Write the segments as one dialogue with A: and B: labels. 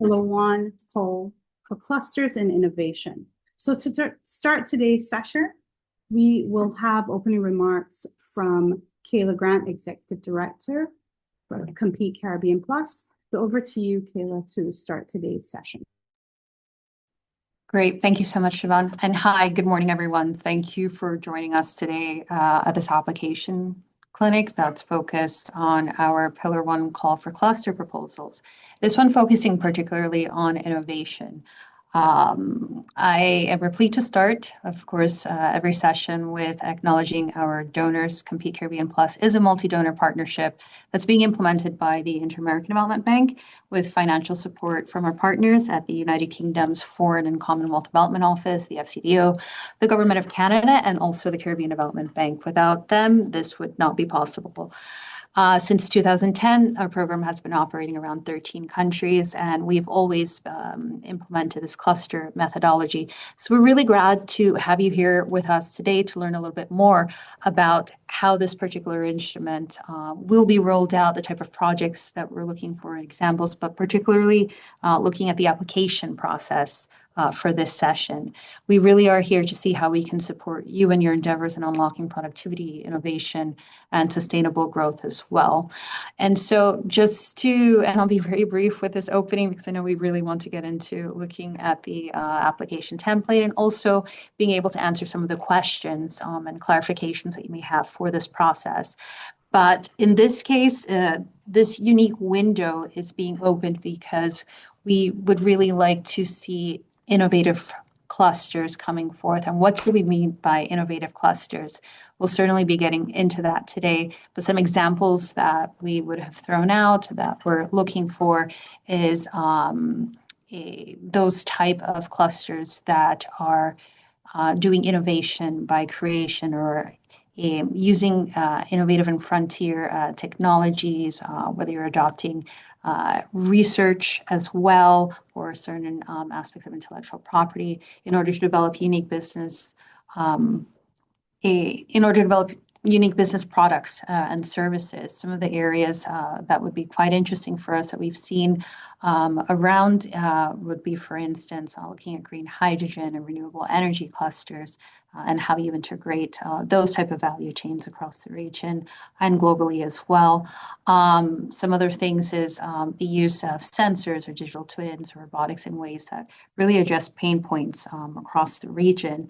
A: Pillar one poll for clusters and innovation. So to start today's session, we will have opening remarks from Kayla Grant, Executive Director for Compete Caribbean Plus. So over to you, Kayla, to start today's session.
B: Great. Thank you so much, Siobhan. And hi, good morning, everyone. Thank you for joining us today at this application clinic that's focused on our Pillar 1 call for cluster proposals. This one focusing particularly on innovation. I am pleased to start, of course, every session with acknowledging our donors. Compete Caribbean Plus is a multi-donor partnership that's being implemented by the Inter-American Development Bank with financial support from our partners at the United Kingdom's Foreign and Commonwealth Development Office, the FCDO, the Government of Canada, and also the Caribbean Development Bank. Without them, this would not be possible. Since 2010, our program has been operating around 13 countries, and we've always implemented this cluster methodology. So we're really glad to have you here with us today to learn a little bit more about how this particular instrument will be rolled out, the type of projects that we're looking for examples, but particularly looking at the application process for this session. We really are here to see how we can support you and your endeavors in unlocking productivity, innovation, and sustainable growth as well. And so and I'll be very brief with this opening because I know we really want to get into looking at the application template and also being able to answer some of the questions and clarifications that you may have for this process. But in this case, this unique window is being opened because we would really like to see innovative clusters coming forth. And what do we mean by innovative clusters? We'll certainly be getting into that today, but some examples that we would have thrown out that we're looking for is those type of clusters that are doing innovation by creation or using innovative and frontier technologies, whether you're adopting research as well or certain aspects of intellectual property in order to develop unique business products and services. Some of the areas that would be quite interesting for us that we've seen around would be, for instance, looking at green hydrogen and renewable energy clusters and how you integrate those type of value chains across the region and globally as well. Some other things is the use of sensors or digital twins or robotics in ways that really address pain points across the region.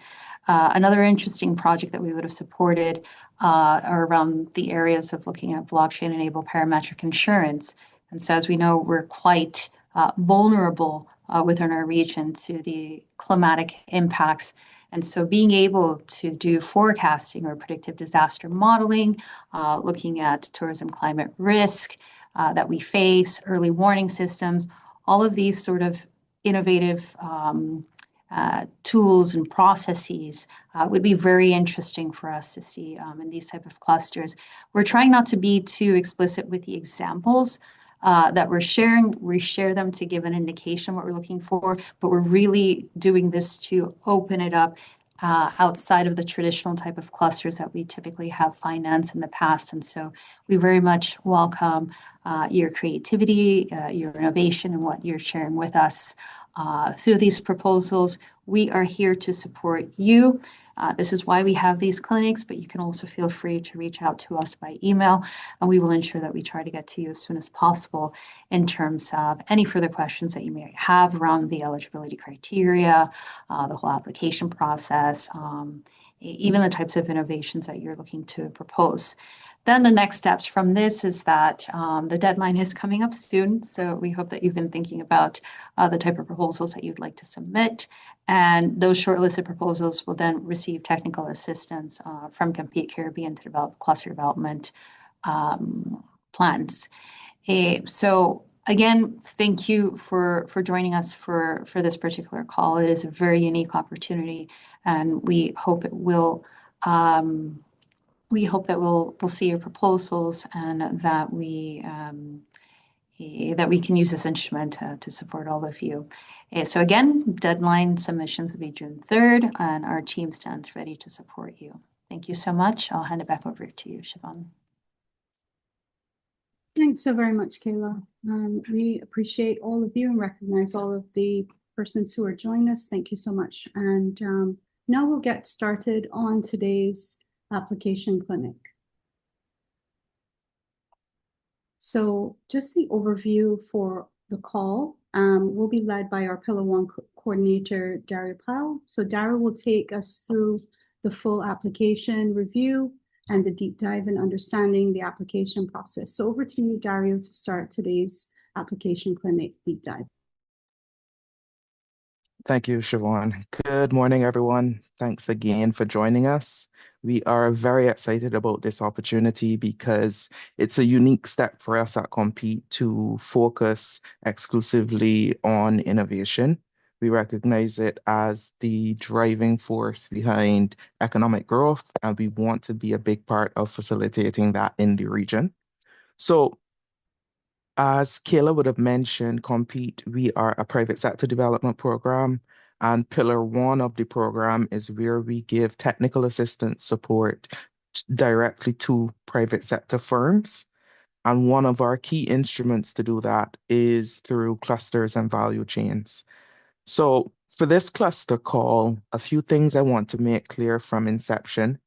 B: Another interesting project that we would have supported are around the areas of looking at blockchain-enabled parametric insurance. And so as we know, we're quite vulnerable within our region to the climatic impacts. And so being able to do forecasting or predictive disaster modeling, looking at tourism climate risk that we face, early warning systems, all of these sort of innovative tools and processes would be very interesting for us to see in these type of clusters. We're trying not to be too explicit with the examples that we're sharing. We share them to give an indication what we're looking for, but we're really doing this to open it up outside of the traditional type of clusters that we typically have financed in the past. And so we very much welcome your creativity, your innovation, and what you're sharing with us through these proposals. We are here to support you. This is why we have these clinics, but you can also feel free to reach out to us by email, and we will ensure that we try to get to you as soon as possible in terms of any further questions that you may have around the eligibility criteria, the whole application process, even the types of innovations that you're looking to propose. Then the next steps from this is that the deadline is coming up soon. So we hope that you've been thinking about the type of proposals that you'd like to submit. And those shortlisted proposals will then receive technical assistance from Compete Caribbean to develop cluster development plans. So again, thank you for joining us for this particular call. It is a very unique opportunity, and we hope we'll see your proposals and that we can use this instrument to support all of you. So again, deadline submissions will be June 3rd, and our team stands ready to support you. Thank you so much. I'll hand it back over to you, Siobhan.
A: Thanks so very much, Kayla. We appreciate all of you and recognize all of the persons who are joining us. Thank you so much. And now we'll get started on today's application clinic. So just the overview for the call will be led by our Pillar One coordinator, Dario Powell. So Dario will take us through the full application review and the deep dive in understanding the application process. So over to you, Dario, to start today's application clinic deep dive.
C: Thank you, Siobhan. Good morning, everyone. Thanks again for joining us. We are very excited about this opportunity because it's a unique step for us at Compete to focus exclusively on innovation. We recognize it as the driving force behind economic growth, and we want to be a big part of facilitating that in the region. So as Kayla would have mentioned, Compete, we are a private sector development program, and Pillar One of the program is where we give technical assistance support directly to private sector firms. And one of our key instruments to do that is through clusters and value chains. So for this cluster call, a few things I want to make clear from inception.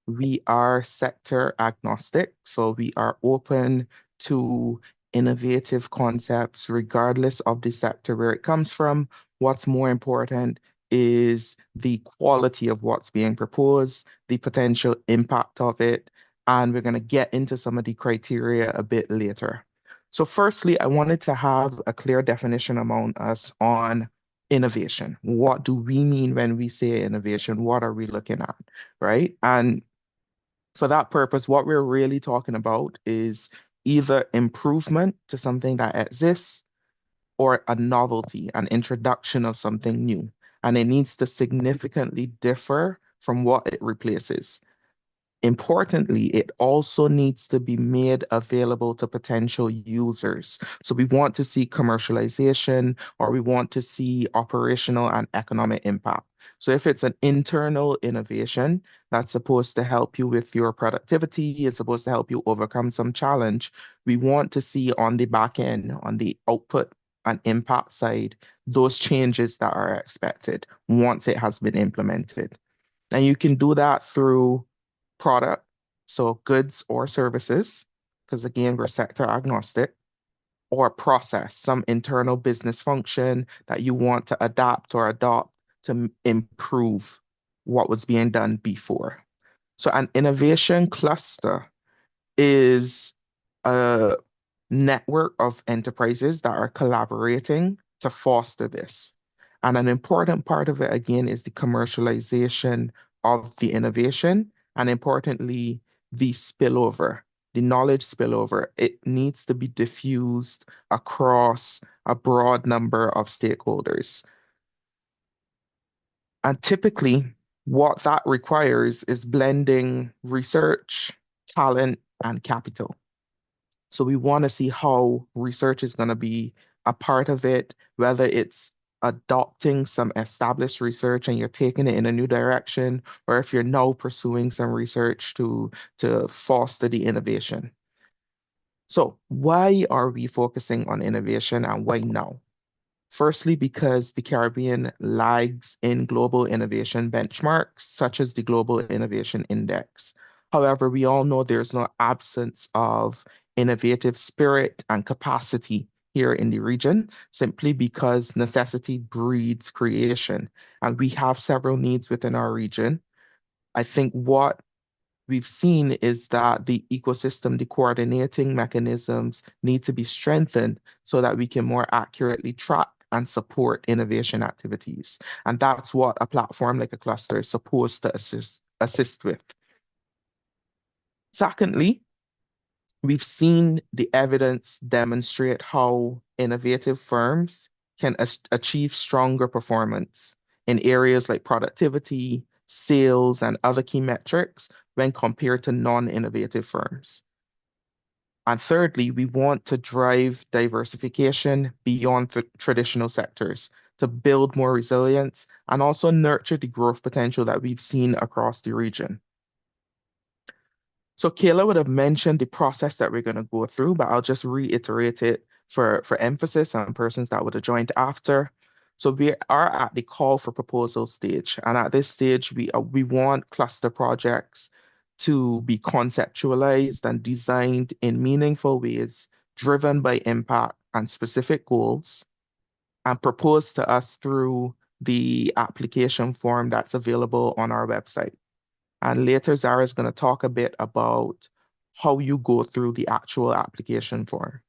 C: We are sector agnostic, so we are open to innovative concepts regardless of the sector where it comes from. What's more important is the quality of what's being proposed, the potential impact of it, and we're going to get into some of the criteria a bit later. So firstly, I wanted to have a clear definition among us on innovation. What do we mean when we say innovation? What are we looking at, right? And for that purpose, what we're really talking about is either improvement to something that exists or a novelty, an introduction of something new. And it needs to significantly differ from what it replaces. Importantly, it also needs to be made available to potential users. So we want to see commercialization, or we want to see operational and economic impact. So if it's an internal innovation that's supposed to help you with your productivity, it's supposed to help you overcome some challenge, we want to see on the back end, on the output and impact side, those changes that are expected once it has been implemented. And you can do that through product, so goods or services, because again, we're sector agnostic, or process, some internal business function that you want to adapt or adopt to improve what was being done before. So an innovation cluster is a network of enterprises that are collaborating to foster this. And an important part of it, again, is the commercialization of the innovation, and importantly, the spillover, the knowledge spillover. It needs to be diffused across a broad number of stakeholders. And typically, what that requires is blending research, talent, and capital. So we want to see how research is going to be a part of it, whether it's adopting some established research and you're taking it in a new direction, or if you're now pursuing some research to foster the innovation. So why are we focusing on innovation and why now? Firstly, because the Caribbean lags in global innovation benchmarks, such as the Global Innovation Index. However, we all know there's no absence of innovative spirit and capacity here in the region, simply because necessity breeds creation. And we have several needs within our region. I think what we've seen is that the ecosystem, the coordinating mechanisms need to be strengthened so that we can more accurately track and support innovation activities. And that's what a platform like a cluster is supposed to assist with. Secondly, we've seen the evidence demonstrate how innovative firms can achieve stronger performance in areas like productivity, sales, and other key metrics when compared to non-innovative firms. And thirdly, we want to drive diversification beyond the traditional sectors to build more resilience and also nurture the growth potential that we've seen across the region. So Kayla would have mentioned the process that we're going to go through, but I'll just reiterate it for emphasis on persons that would have joined after. So we are at the call for proposal stage, and at this stage, we want cluster projects to be conceptualized and designed in meaningful ways, driven by impact and specific goals, and proposed to us through the application form that's available on our website. And later, Zara is going to talk a bit about how you go through the actual application form.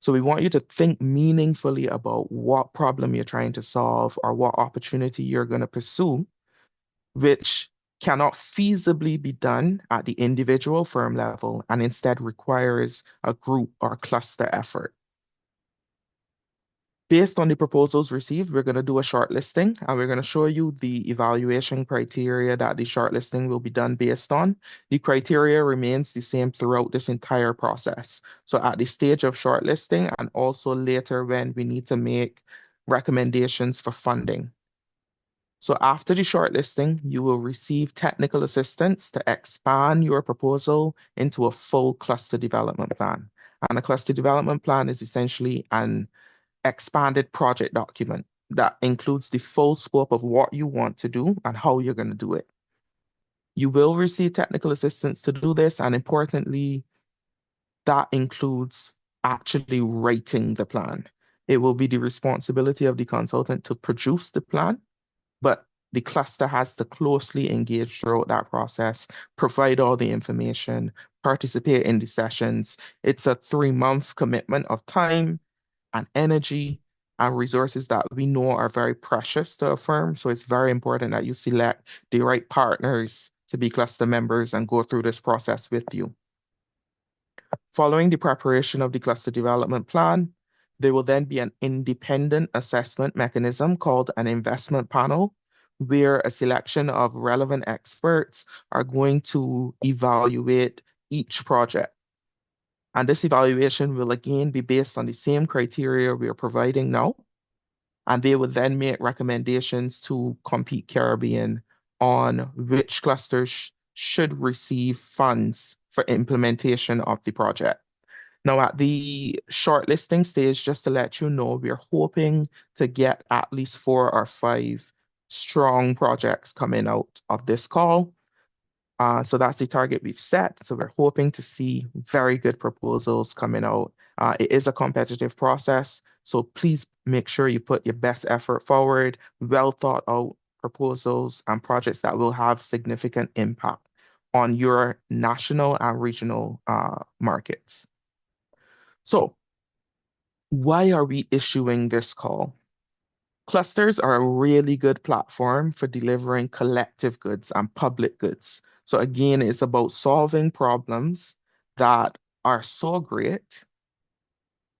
C: So we want you to think meaningfully about what problem you're trying to solve or what opportunity you're going to pursue, which cannot feasibly be done at the individual firm level and instead requires a group or cluster effort. Based on the proposals received, we're going to do a shortlisting and we're going to show you the evaluation criteria that the shortlisting will be done based on. The criteria remains the same throughout this entire process. So at the stage of shortlisting and also later when we need to make recommendations for funding. So after the shortlisting, you will receive technical assistance to expand your proposal into a full cluster development plan. And a cluster development plan is essentially an expanded project document that includes the full scope of what you want to do and how you're going to do it. You will receive technical assistance to do this, and importantly, that includes actually writing the plan. It will be the responsibility of the consultant to produce the plan, but the cluster has to closely engage throughout that process, provide all the information, participate in the sessions. It's a 3-month commitment of time and energy and resources that we know are very precious to a firm. So it's very important that you select the right partners to be cluster members and go through this process with you. Following the preparation of the cluster development plan, there will then be an independent assessment mechanism called an investment panel, where a selection of relevant experts are going to evaluate each project. And this evaluation will again be based on the same criteria we are providing now. And they would then make recommendations to Compete Caribbean on which clusters should receive funds for implementation of the project. Now, at the shortlisting stage, just to let you know, we're hoping to get at least 4 or 5 strong projects coming out of this call. So that's the target we've set. So we're hoping to see very good proposals coming out. It is a competitive process, so please make sure you put your best effort forward, well thought out proposals and projects that will have significant impact on your national and regional markets. So why are we issuing this call? Clusters are a really good platform for delivering collective goods and public goods. So again, it's about solving problems that are so great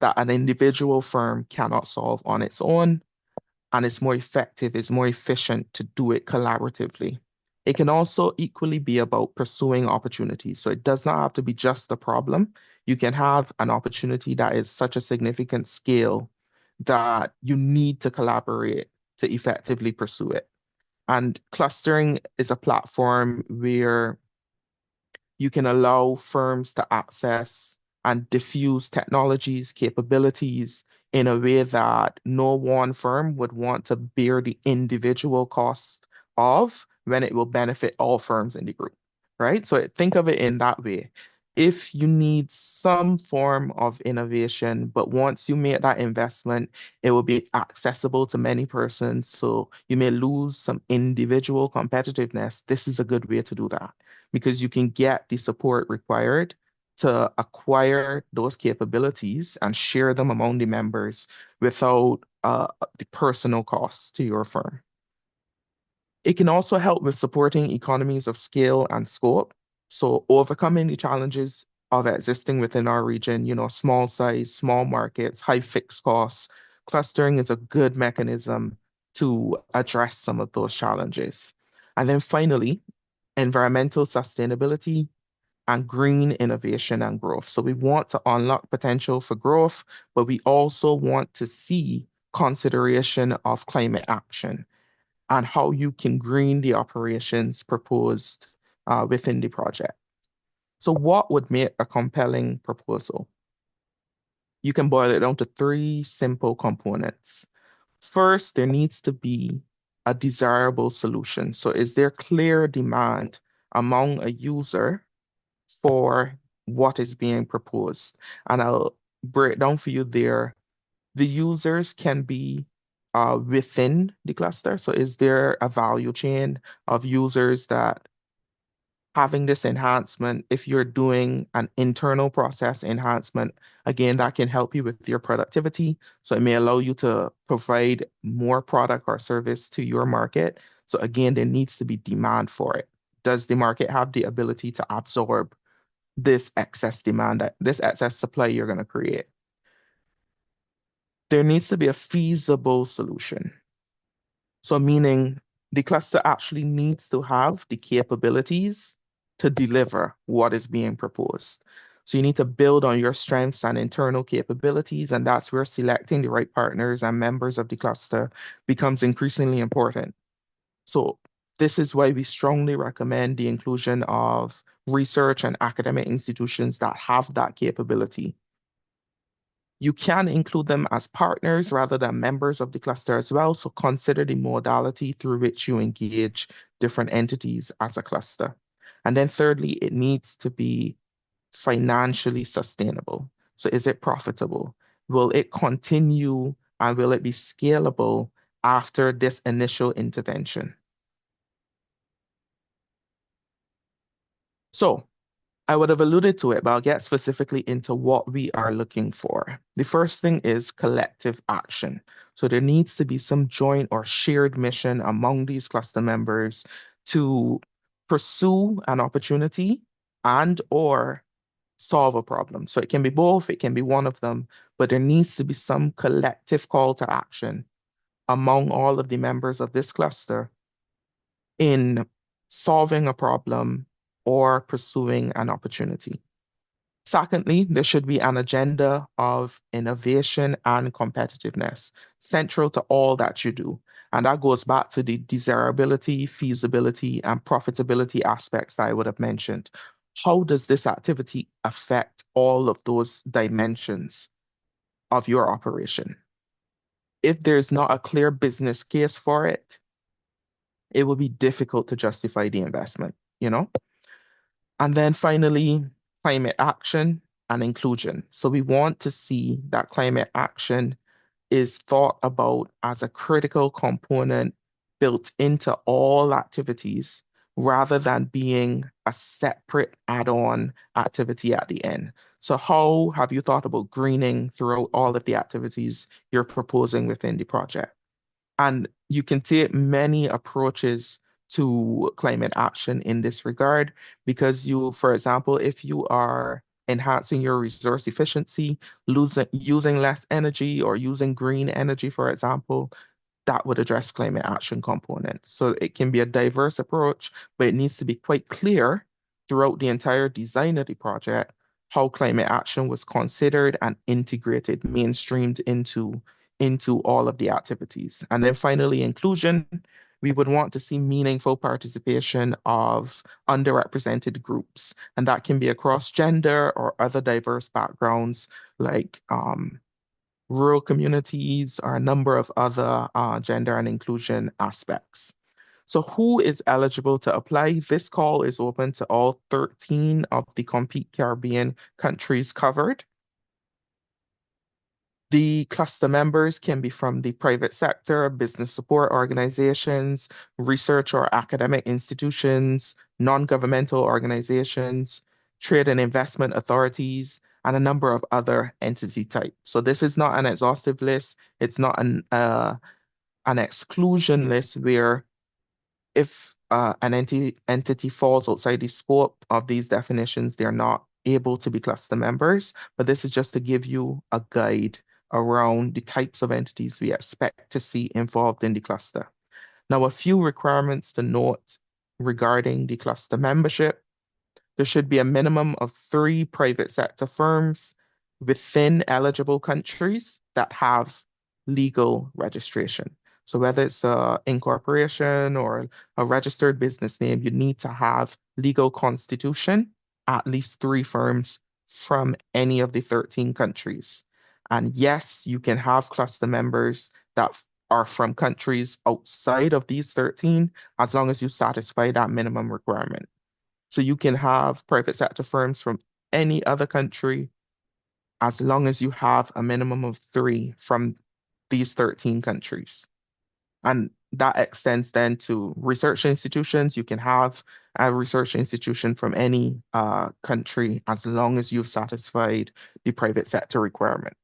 C: that an individual firm cannot solve on its own, and it's more effective, it's more efficient to do it collaboratively. It can also equally be about pursuing opportunities. So it does not have to be just a problem. You can have an opportunity that is such a significant scale that you need to collaborate to effectively pursue it. And clustering is a platform where you can allow firms to access and diffuse technologies, capabilities in a way that no one firm would want to bear the individual cost of when it will benefit all firms in the group, right? So think of it in that way. If you need some form of innovation, but once you make that investment, it will be accessible to many persons. So you may lose some individual competitiveness. This is a good way to do that because you can get the support required to acquire those capabilities and share them among the members without the personal costs to your firm. It can also help with supporting economies of scale and scope. So overcoming the challenges of existing within our region, small size, small markets, high fixed costs, clustering is a good mechanism to address some of those challenges. And then finally, environmental sustainability and green innovation and growth. So we want to unlock potential for growth, but we also want to see consideration of climate action and how you can green the operations proposed within the project. So what would make a compelling proposal? You can boil it down to three simple components. First, there needs to be a desirable solution. So is there clear demand among a user for what is being proposed? And I'll break down for you there. The users can be within the cluster. So is there a value chain of users that having this enhancement, if you're doing an internal process enhancement, again, that can help you with your productivity. So it may allow you to provide more product or service to your market. So again, there needs to be demand for it. Does the market have the ability to absorb this excess demand, this excess supply you're going to create? There needs to be a feasible solution. So meaning the cluster actually needs to have the capabilities to deliver what is being proposed. So you need to build on your strengths and internal capabilities, and that's where selecting the right partners and members of the cluster becomes increasingly important. So this is why we strongly recommend the inclusion of research and academic institutions that have that capability. You can include them as partners rather than members of the cluster as well. So consider the modality through which you engage different entities as a cluster. And then thirdly, it needs to be financially sustainable. So is it profitable? Will it continue and will it be scalable after this initial intervention? So I would have alluded to it, but I'll get specifically into what we are looking for. The first thing is collective action. So there needs to be some joint or shared mission among these cluster members to pursue an opportunity and or solve a problem. So it can be both, it can be one of them, but there needs to be some collective call to action among all of the members of this cluster in solving a problem or pursuing an opportunity. Secondly, there should be an agenda of innovation and competitiveness central to all that you do. And that goes back to the desirability, feasibility, and profitability aspects that I would have mentioned. How does this activity affect all of those dimensions of your operation? If there's not a clear business case for it, it will be difficult to justify the investment, you know? And then finally, climate action and inclusion. So we want to see that climate action is thought about as a critical component built into all activities rather than being a separate add-on activity at the end. So how have you thought about greening throughout all of the activities you're proposing within the project? And you can take many approaches to climate action in this regard because you, for example, if you are enhancing your resource efficiency, using less energy or using green energy, for example, that would address climate action components. So it can be a diverse approach, but it needs to be quite clear throughout the entire design of the project how climate action was considered and integrated, mainstreamed into all of the activities. And then finally, inclusion. We would want to see meaningful participation of underrepresented groups, and that can be across gender or other diverse backgrounds like rural communities or a number of other gender and inclusion aspects. So who is eligible to apply? This call is open to all 13 of the Compete Caribbean countries covered. The cluster members can be from the private sector, business support organizations, research or academic institutions, non-governmental organizations, trade and investment authorities, and a number of other entity types. So this is not an exhaustive list. It's not an exclusion list where if an entity falls outside the scope of these definitions, they're not able to be cluster members. But this is just to give you a guide around the types of entities we expect to see involved in the cluster. Now, a few requirements to note regarding the cluster membership. There should be a minimum of 3 private sector firms within eligible countries that have legal registration. So whether it's an incorporation or a registered business name, you need to have legal constitution at least 3 firms from any of the 13 countries. And yes, you can have cluster members that are from countries outside of these 13, as long as you satisfy that minimum requirement. So you can have private sector firms from any other country as long as you have a minimum of 3 from these 13 countries. And that extends then to research institutions. You can have a research institution from any country as long as you've satisfied the private sector requirement.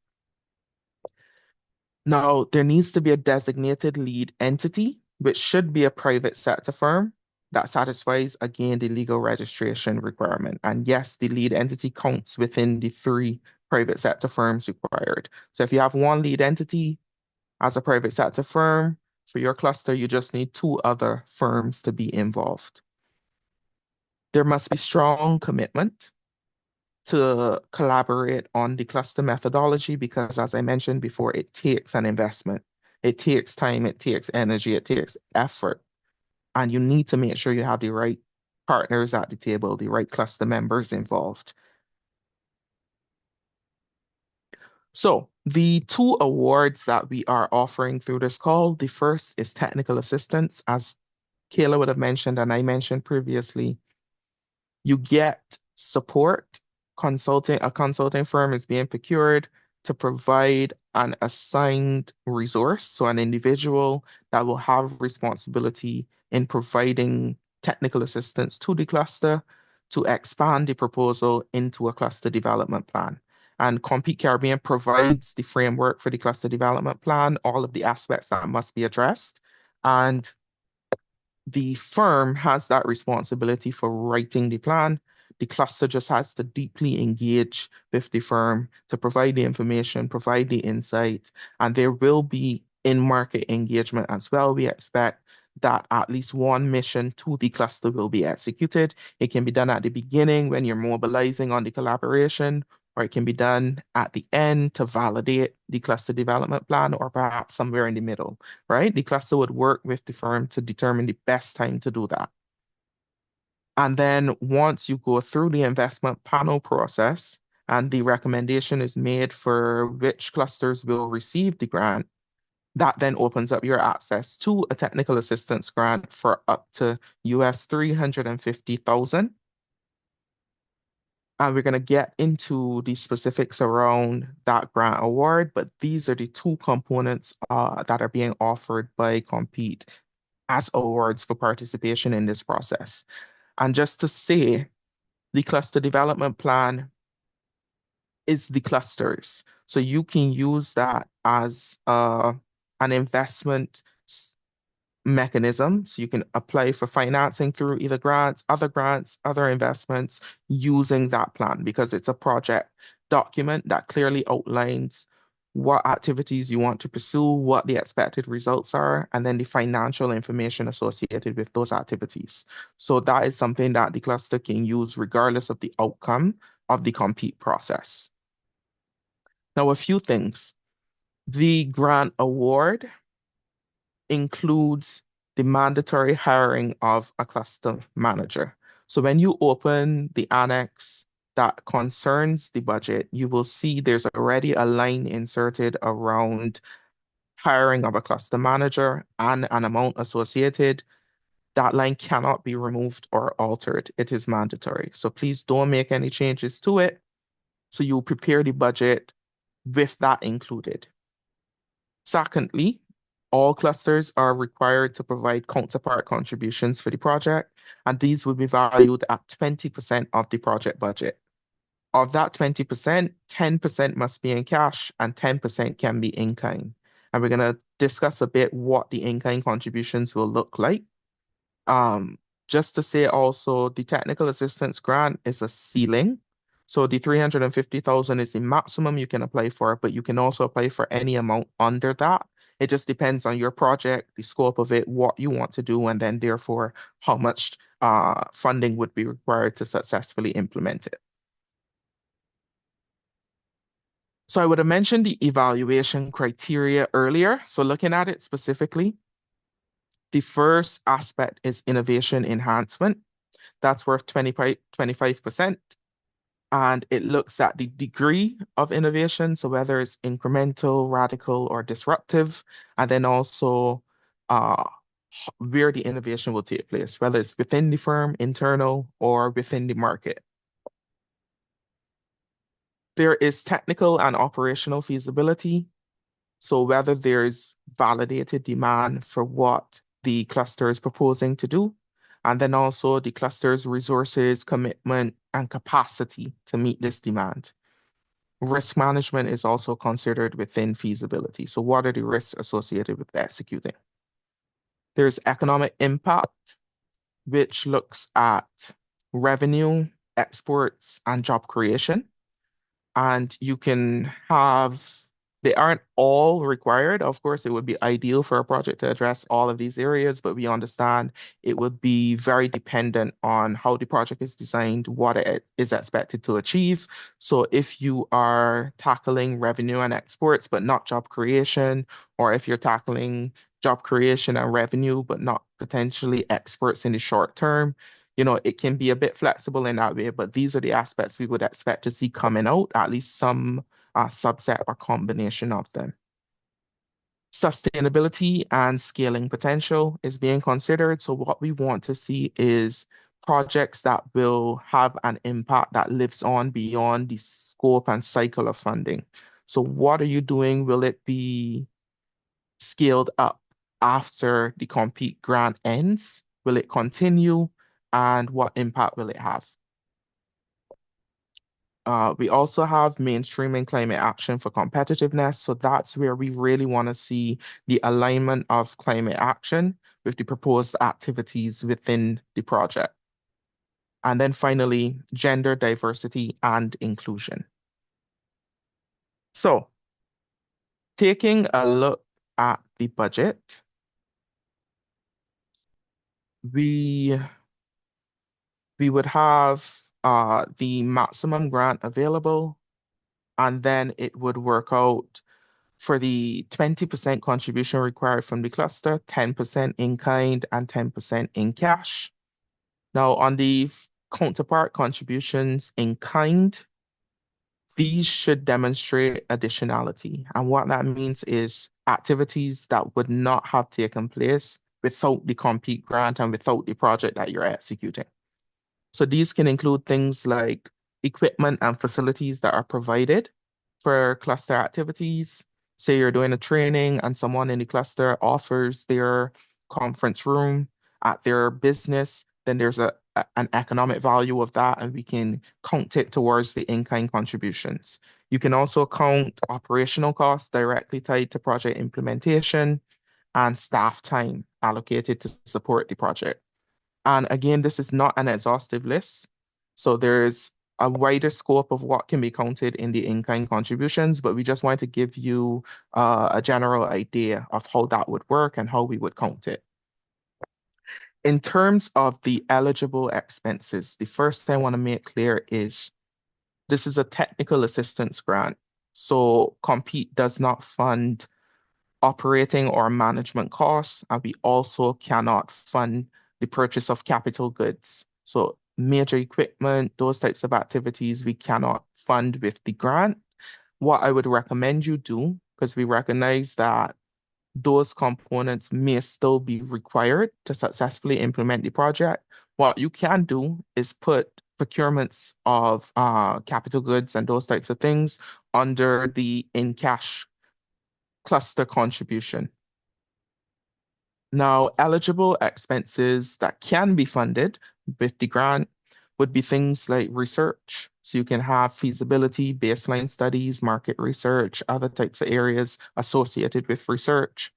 C: Now, there needs to be a designated lead entity, which should be a private sector firm that satisfies, again, the legal registration requirement. And yes, the lead entity counts within the 3 private sector firms required. So if you have one lead entity as a private sector firm, for your cluster, you just need 2 other firms to be involved. There must be strong commitment to collaborate on the cluster methodology because, as I mentioned before, it takes an investment. It takes time, it takes energy, it takes effort. And you need to make sure you have the right partners at the table, the right cluster members involved. So the 2 awards that we are offering through this call, the first is technical assistance, as Kayla would have mentioned and I mentioned previously. You get support. A consulting firm is being procured to provide an assigned resource, so an individual that will have responsibility in providing technical assistance to the cluster to expand the proposal into a cluster development plan. And Compete Caribbean provides the framework for the cluster development plan, all of the aspects that must be addressed. And the firm has that responsibility for writing the plan. The cluster just has to deeply engage with the firm to provide the information, provide the insight, and there will be in-market engagement as well. We expect that at least one mission to the cluster will be executed. It can be done at the beginning when you're mobilizing on the collaboration, or it can be done at the end to validate the cluster development plan, or perhaps somewhere in the middle, right? The cluster would work with the firm to determine the best time to do that. And then once you go through the investment panel process and the recommendation is made for which clusters will receive the grant, that then opens up your access to a technical assistance grant for up to US $350,000. And we're going to get into the specifics around that grant award, but these are the 2 components that are being offered by Compete as awards for participation in this process. And just to say, the cluster development plan is the clusters. So you can use that as an investment mechanism. So you can apply for financing through either grants, other investments using that plan because it's a project document that clearly outlines what activities you want to pursue, what the expected results are, and then the financial information associated with those activities. So that is something that the cluster can use regardless of the outcome of the Compete process. Now, a few things. The grant award includes the mandatory hiring of a cluster manager. So when you open the annex that concerns the budget, you will see there's already a line inserted around hiring of a cluster manager and an amount associated. That line cannot be removed or altered. It is mandatory. So please don't make any changes to it. So you prepare the budget with that included. Secondly, all clusters are required to provide counterpart contributions for the project, and these will be valued at 20% of the project budget. Of that 20%, 10% must be in cash and 10% can be in kind. And we're going to discuss a bit what the in-kind contributions will look like. Just to say also, the technical assistance grant is a ceiling. So the 350,000 is the maximum you can apply for, but you can also apply for any amount under that. It just depends on your project, the scope of it, what you want to do, and then therefore how much funding would be required to successfully implement it. So I would have mentioned the evaluation criteria earlier. So looking at it specifically, the first aspect is innovation enhancement. That's worth 25%. and it looks at the degree of innovation, so whether it's incremental, radical, or disruptive, and then also uh, where the innovation will take place, whether it's within the firm, internal, or within the market. There is technical and operational feasibility, so whether there's validated demand for what the cluster is proposing to do, and then also the cluster's resources, commitment, and capacity to meet this demand. Risk management is also considered within feasibility. So what are the risks associated with executing? There's economic impact, which looks at revenue, exports, and job creation. And you can have, they aren't all required. Of course, it would be ideal for a project to address all of these areas, but we understand it would be very dependent on how the project is designed, what it is expected to achieve. So if you are tackling revenue and exports, but not job creation, or if you're tackling job creation and revenue, but not potentially exports in the short term, it can be a bit flexible in that way, but these are the aspects we would expect to see coming out, at least some subset or combination of them. Sustainability and scaling potential is being considered. So what we want to see is projects that will have an impact that lives on beyond the scope and cycle of funding. So what are you doing? Will it be scaled up after the compete grant ends? Will it continue? And what impact will it have? We also have mainstreaming climate action for competitiveness. So that's where we really want to see the alignment of climate action with the proposed activities within the project. And then finally, gender diversity and inclusion. So taking a look at the budget, we would have the maximum grant available, and then it would work out for the 20% contribution required from the cluster, 10% in kind and 10% in cash. Now, on the counterpart contributions in kind, these should demonstrate additionality. And what that means is activities that would not have taken place without the compete grant and without the project that you're executing. So these can include things like equipment and facilities that are provided for cluster activities. Say you're doing a training and someone in the cluster offers their conference room at their business, then there's an economic value of that, and we can count it towards the in-kind contributions. You can also count operational costs directly tied to project implementation and staff time allocated to support the project. And again, this is not an exhaustive list. So there's a wider scope of what can be counted in the in-kind contributions, but we just want to give you a general idea of how that would work and how we would count it. In terms of the eligible expenses, the first thing I want to make clear is this is a technical assistance grant. So Compete does not fund operating or management costs, and we also cannot fund the purchase of capital goods. So major equipment, those types of activities, we cannot fund with the grant. What I would recommend you do, because we recognize that those components may still be required to successfully implement the project, what you can do is put procurements of capital goods and those types of things under the in-cash cluster contribution. Now, eligible expenses that can be funded with the grant would be things like research. So you can have feasibility, baseline studies, market research, other types of areas associated with research.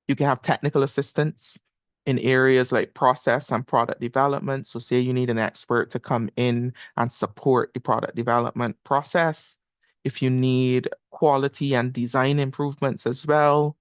C: You can have technical assistance in areas like process and product development. So say you need an expert to come in and support the product development process. If you need quality and design improvements as well,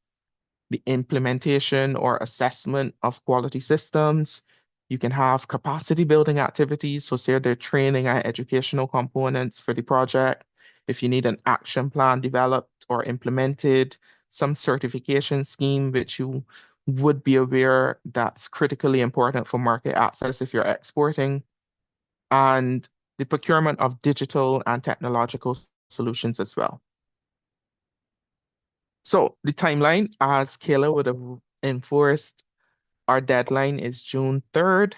C: the implementation or assessment of quality systems. You can have capacity building activities, so say they're training and educational components for the project. If you need an action plan developed or implemented, some certification scheme which you would be aware that's critically important for market access if you're exporting. And the procurement of digital and technological solutions as well. So the timeline, as Kayla would have enforced, our deadline is June 3rd.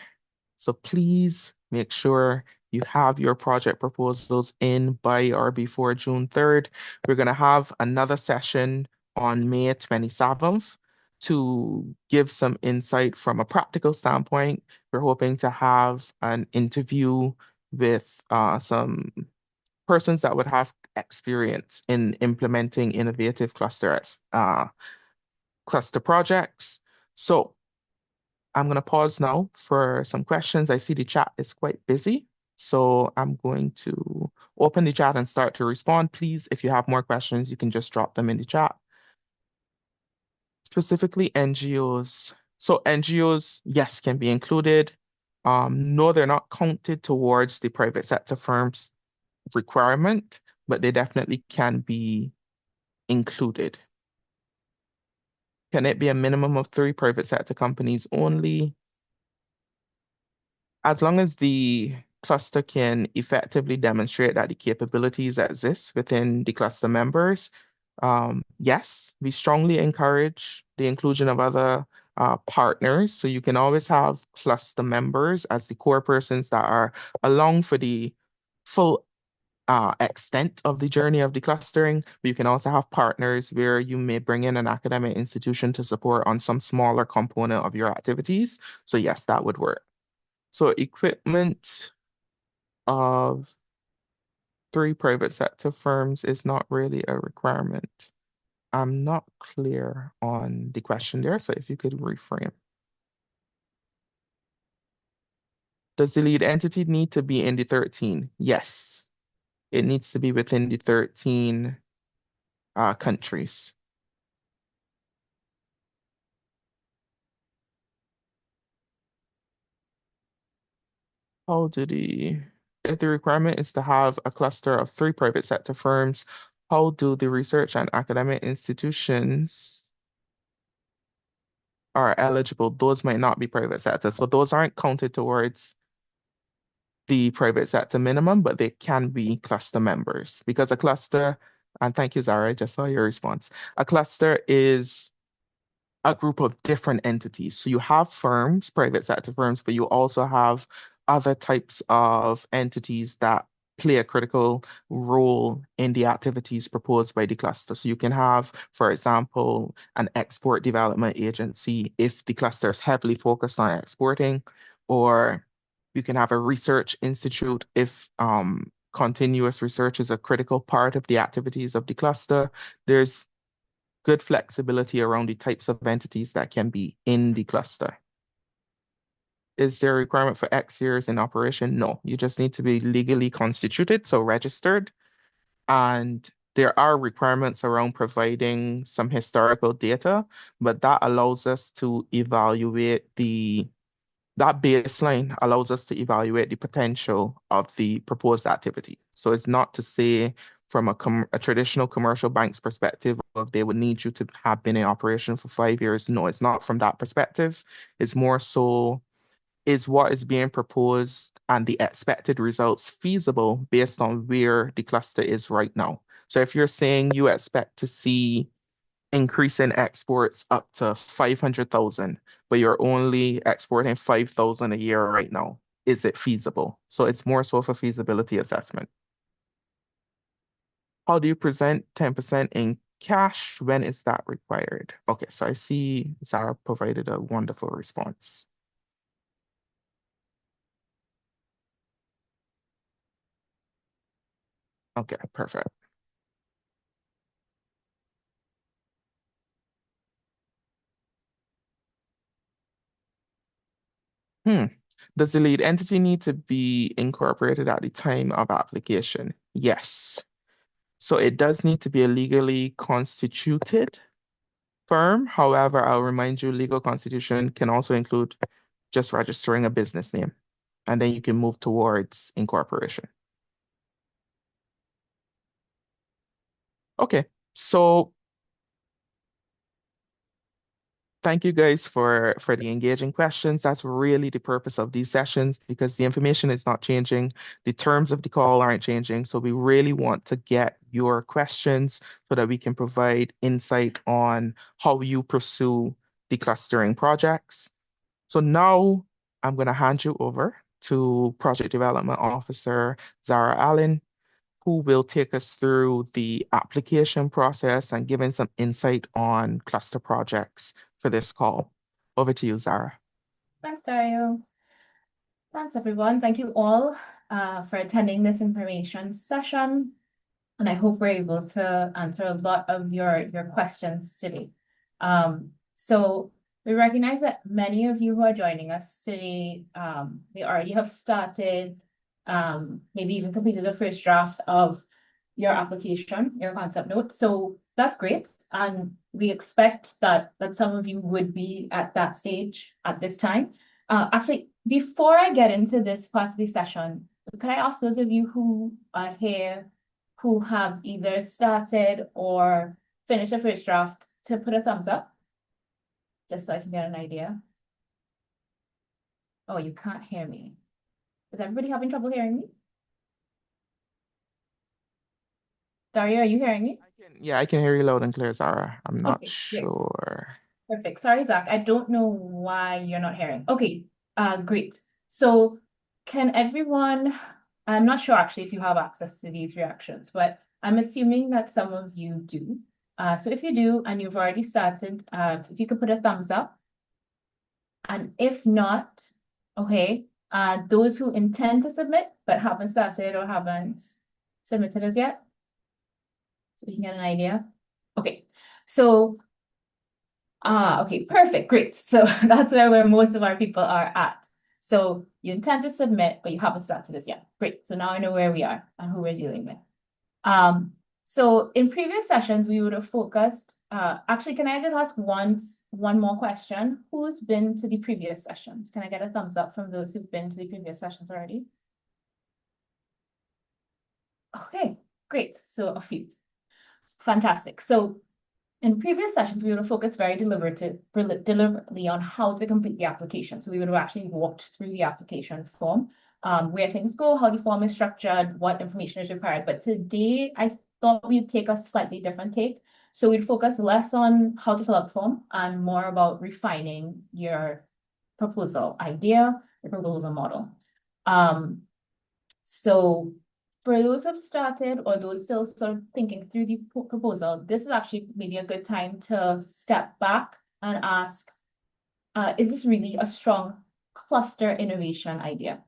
C: So please make sure you have your project proposals in by or before June 3rd. We're going to have another session on May 27th to give some insight from a practical standpoint. We're hoping to have an interview with some persons that would have experience in implementing innovative cluster projects. So I'm going to pause now for some questions. I see the chat is quite busy, so I'm going to open the chat and start to respond. Please, if you have more questions, you can just drop them in the chat. Specifically NGOs. So NGOs, yes, can be included. No, they're not counted towards the private sector firms requirement, but they definitely can be included. Can it be a minimum of 3 private sector companies only? As long as the cluster can effectively demonstrate that the capabilities exist within the cluster members, yes, we strongly encourage the inclusion of other partners. So you can always have cluster members as the core persons that are along for the full extent of the journey of the clustering, but you can also have partners where you may bring in an academic institution to support on some smaller component of your activities. So yes, that would work. So equipment of 3 private sector firms is not really a requirement. I'm not clear on the question there, so if you could reframe. Does the lead entity need to be in the 13? Yes. It needs to be within the 13 countries. If the requirement is to have a cluster of 3 private sector firms, how do the research and academic institutions are eligible? Those might not be private sector. So those aren't counted towards the private sector minimum, but they can be cluster members because a cluster, and thank you, Zara, I just saw your response. A cluster is a group of different entities. So you have firms, private sector firms, but you also have other types of entities that play a critical role in the activities proposed by the cluster. So you can have, for example, an export development agency if the cluster is heavily focused on exporting, or you can have a research institute if continuous research is a critical part of the activities of the cluster. There's good flexibility around the types of entities that can be in the cluster. Is there a requirement for X years in operation? No, you just need to be legally constituted, so registered. And there are requirements around providing some historical data, but that allows us to evaluate that baseline allows us to evaluate the potential of the proposed activity. So it's not to say from a traditional commercial bank's perspective, they would need you to have been in operation for 5 years. No, it's not from that perspective. It's more so, is what is being proposed and the expected results feasible based on where the cluster is right now. So if you're saying you expect to see increase in exports up to 500,000, but you're only exporting 5,000 a year right now, is it feasible? So it's more so for feasibility assessment. How do you present 10% in cash? When is that required? Okay, so I see Zara provided a wonderful response. Okay, perfect. Does the lead entity need to be incorporated at the time of application? Yes. So it does need to be a legally constituted firm. However, I'll remind you, legal constitution can also include just registering a business name, and then you can move towards incorporation. Okay, so Thank you guys for the engaging questions. That's really the purpose of these sessions because the information is not changing. The terms of the call aren't changing. So we really want to get your questions so that we can provide insight on how you pursue the clustering projects. So now I'm going to hand you over to Project Development Officer Zara Allen, who will take us through the application process and giving some insight on cluster projects for this call. Over to you, Zara.
D: Thanks, Dario. Thanks, everyone. Thank you all for attending this information session. And I hope we're able to answer a lot of your questions today. So we recognize that many of you who are joining us today, we already have started, maybe even completed the first draft of your application, your concept note. So that's great. And we expect that some of you would be at that stage at this time. Actually, before I get into this part of the session, could I ask those of you who are here who have either started or finished the first draft to put a thumbs up? Just so I can get an idea. Oh, you can't hear me. Is everybody having trouble hearing me? Dario, are you hearing me?
C: Yeah, I can hear you loud and clear, Zara. I'm not
D: Okay, great.
C: sure.
D: Perfect. Sorry, Zach. I don't know why you're not hearing. Okay, great. So can everyone, I'm not sure actually if you have access to these reactions, but I'm assuming that some of you do. So if you do and you've already started, if you could put a thumbs up. And if not, okay, those who intend to submit but haven't started or haven't submitted as yet, so we can get an idea. Okay, so okay, perfect, great. So that's where most of our people are at. So you intend to submit, but you haven't started as yet. Great. So now I know where we are and who we're dealing with. So in previous sessions, we would have focused, actually, can I just ask one more question? Who's been to the previous sessions? Can I get a thumbs up from those who've been to the previous sessions already? Okay, great. So a few. Fantastic. So in previous sessions, we would have focused very deliberately on how to complete the application. So we would have actually walked through the application form, where things go, how the form is structured, what information is required. But today, I thought we'd take a slightly different take. So we'd focus less on how to fill out the form and more about refining your proposal idea, the proposal model. So for those who have started or those still sort of thinking through the proposal, this is actually maybe a good time to step back and ask, is this really a strong cluster innovation idea?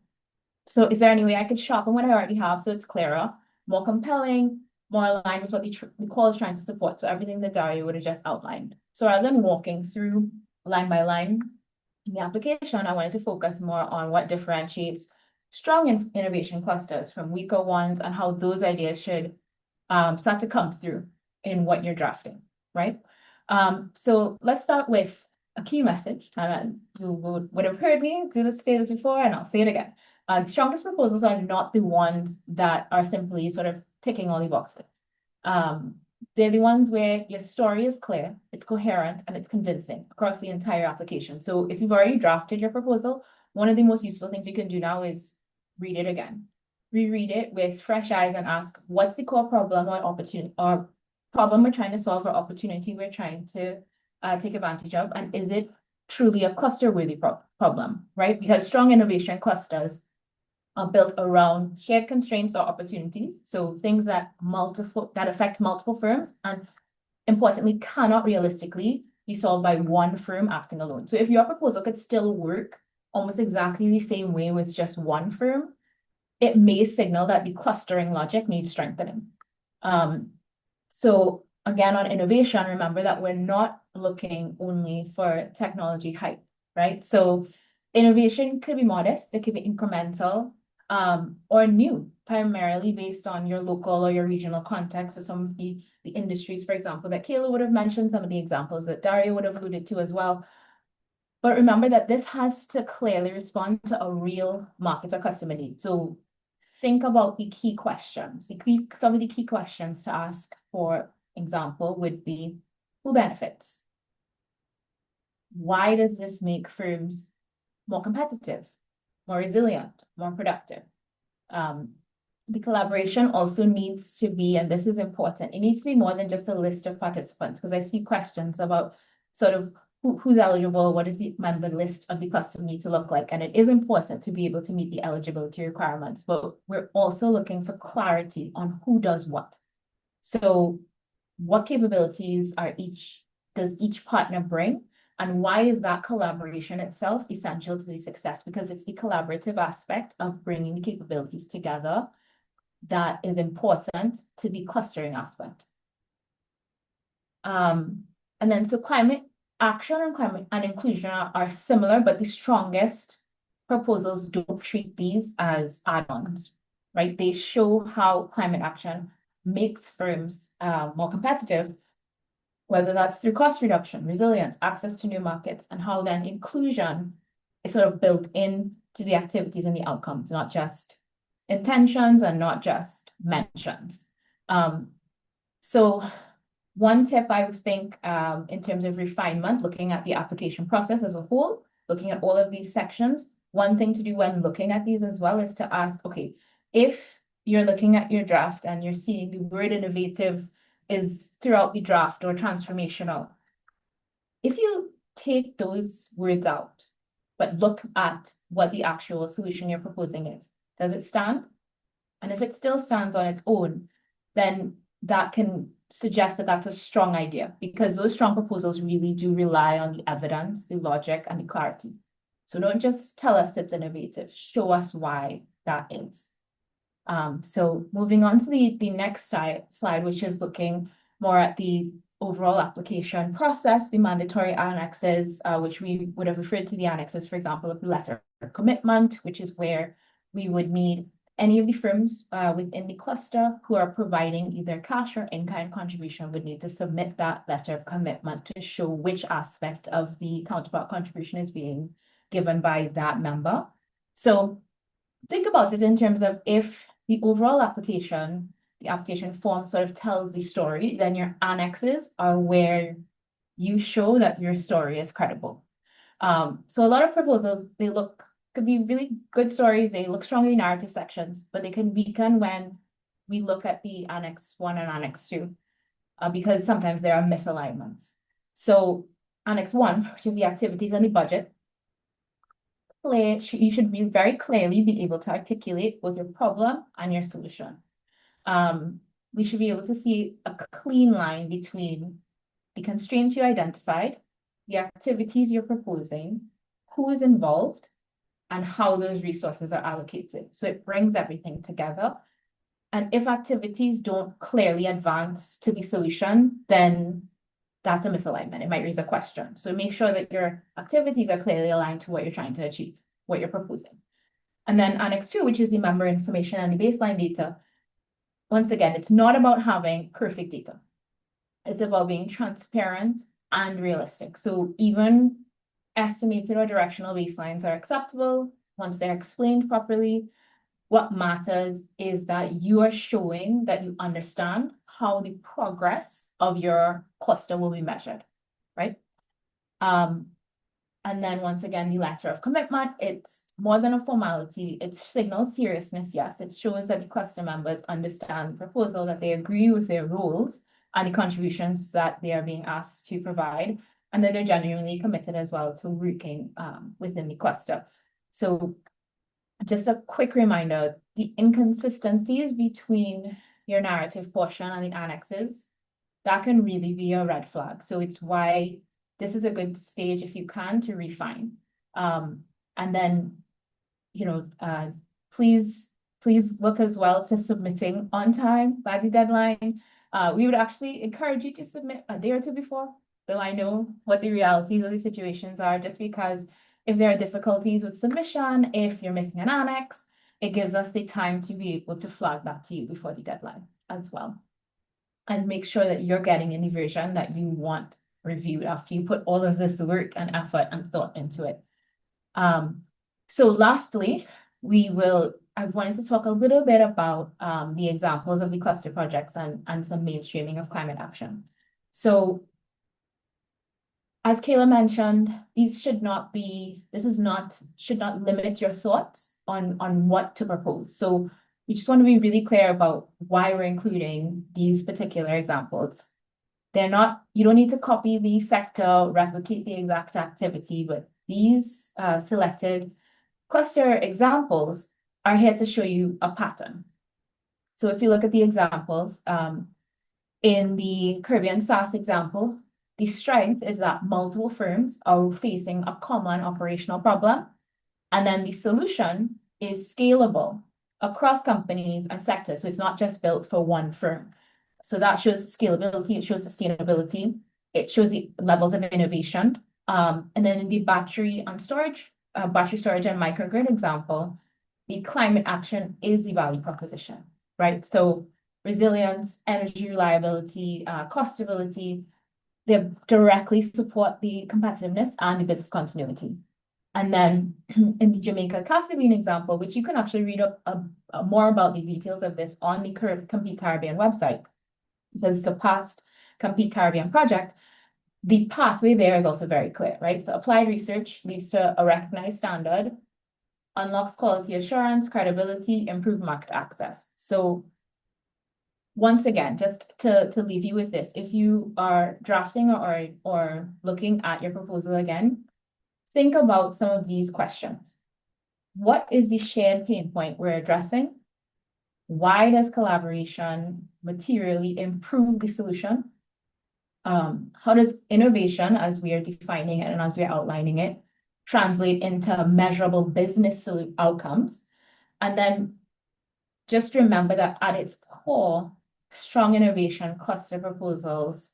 D: So is there any way I could sharpen what I already have so it's clearer, more compelling, more aligned with what the call is trying to support? So everything that Dario would have just outlined. So rather than walking through line by line in the application, I wanted to focus more on what differentiates strong innovation clusters from weaker ones and how those ideas should start to come through in what you're drafting, right? So let's start with a key message. And you would have heard me say this before, and I'll say it again. The strongest proposals are not the ones that are simply sort of ticking all the boxes. They're the ones where your story is clear, it's coherent, and it's convincing across the entire application. So if you've already drafted your proposal, one of the most useful things you can do now is read it again. Reread it with fresh eyes and ask, what's the core problem or opportunity or problem we're trying to solve or opportunity we're trying to take advantage of? And is it truly a cluster-worthy problem, right? Because strong innovation clusters are built around shared constraints or opportunities. So things that affect multiple firms and importantly cannot realistically be solved by one firm acting alone. So if your proposal could still work almost exactly the same way with just one firm, it may signal that the clustering logic needs strengthening. So again, on innovation, remember that we're not looking only for technology hype, right? So innovation could be modest, it could be incremental, or new, primarily based on your local or your regional context or some of the industries, for example, that Kayla would have mentioned, some of the examples that Dario would have alluded to as well. But remember that this has to clearly respond to a real market or customer need. So think about the key questions. Some of the key questions to ask, for example, would be, who benefits? why does this make firms more competitive, more resilient, more productive? The collaboration also needs to be, and this is important, it needs to be more than just a list of participants, because I see questions about sort of who's eligible, what does the member list of the cluster need to look like? And it is important to be able to meet the eligibility requirements, but we're also looking for clarity on who does what. So what capabilities does each partner bring? And why is that collaboration itself essential to the success? Because it's the collaborative aspect of bringing the capabilities together that is important to the clustering aspect. And then so climate action and climate and inclusion are similar, but the strongest proposals don't treat these as add-ons, right? They show how climate action makes firms more competitive, whether that's through cost reduction, resilience, access to new markets, and how then inclusion is sort of built in to the activities and the outcomes, not just intentions and not just mentions. So one tip I would think in terms of refinement, looking at the application process as a whole, looking at all of these sections, one thing to do when looking at these as well is to ask, okay, if you're looking at your draft and you're seeing the word innovative is throughout the draft or transformational, if you take those words out, but look at what the actual solution you're proposing is, does it stand? And if it still stands on its own, then that can suggest that that's a strong idea, because those strong proposals really do rely on the evidence, the logic, and the clarity. So don't just tell us it's innovative, show us why that is. So moving on to the next slide, which is looking more at the overall application process, the mandatory annexes, which we would have referred to the annexes, for example, of the letter of commitment, which is where we would need any of the firms within the cluster who are providing either cash or in-kind contribution would need to submit that letter of commitment to show which aspect of the counterpart contribution is being given by that member. So think about it in terms of if the overall application, the application form sort of tells the story, then your annexes are where you show that your story is credible. So a lot of proposals, could be really good stories, they look strong in the narrative sections, but they can weaken when we look at the Annex 1 and Annex 2, because sometimes there are misalignments. So Annex 1, which is the activities and the budget, you should be very clearly be able to articulate both your problem and your solution. We should be able to see a clean line between the constraints you identified, the activities you're proposing, who is involved, and how those resources are allocated. So it brings everything together. And if activities don't clearly advance to the solution, then that's a misalignment. It might raise a question. So make sure that your activities are clearly aligned to what you're trying to achieve, what you're proposing. And then Annex 2, which is the member information and the baseline data. Once again, it's not about having perfect data. It's about being transparent and realistic. So even estimated or directional baselines are acceptable once they're explained properly. What matters is that you are showing that you understand how the progress of your cluster will be measured, right? And then once again, the letter of commitment, it's more than a formality. It signals seriousness, yes. It shows that the cluster members understand the proposal, that they agree with their roles and the contributions that they are being asked to provide, and that they're genuinely committed as well to working within the cluster. So just a quick reminder, the inconsistencies between your narrative portion and the annexes, that can really be a red flag. So it's why this is a good stage, if you can, to refine. And then, please look as well to submitting on time by the deadline. We would actually encourage you to submit a day or two before, though I know what the realities of the situations are, just because if there are difficulties with submission, if you're missing an annex, it gives us the time to be able to flag that to you before the deadline as well. And make sure that you're getting in the version that you want reviewed after you put all of this work and effort and thought into it. So lastly, I wanted to talk a little bit about the examples of the cluster projects and some mainstreaming of climate action. So as Kayla mentioned, should not limit your thoughts on what to propose. So we just want to be really clear about why we're including these particular examples. You don't need to copy the sector, replicate the exact activity, but these selected cluster examples are here to show you a pattern. So if you look at the examples, in the Caribbean SaaS example, the strength is that multiple firms are facing a common operational problem, and then the solution is scalable across companies and sectors. So it's not just built for one firm. So that shows scalability, it shows sustainability, it shows the levels of innovation. And then in the battery storage and microgrid example, the climate action is the value proposition, right? So resilience, energy reliability, cost stability, they directly support the competitiveness and the business continuity. And then in the Jamaica Caribbean example, which you can actually read up more about the details of this on the Compete Caribbean website, because it's a past Compete Caribbean project, the pathway there is also very clear, right? So applied research leads to a recognized standard, unlocks quality assurance, credibility, improved market access. So once again, just to leave you with this, if you are drafting or looking at your proposal again, think about some of these questions. What is the shared pain point we're addressing? Why does collaboration materially improve the solution? How does innovation, as we are defining it and as we are outlining it, translate into measurable business outcomes? And then just remember that at its core, strong innovation cluster proposals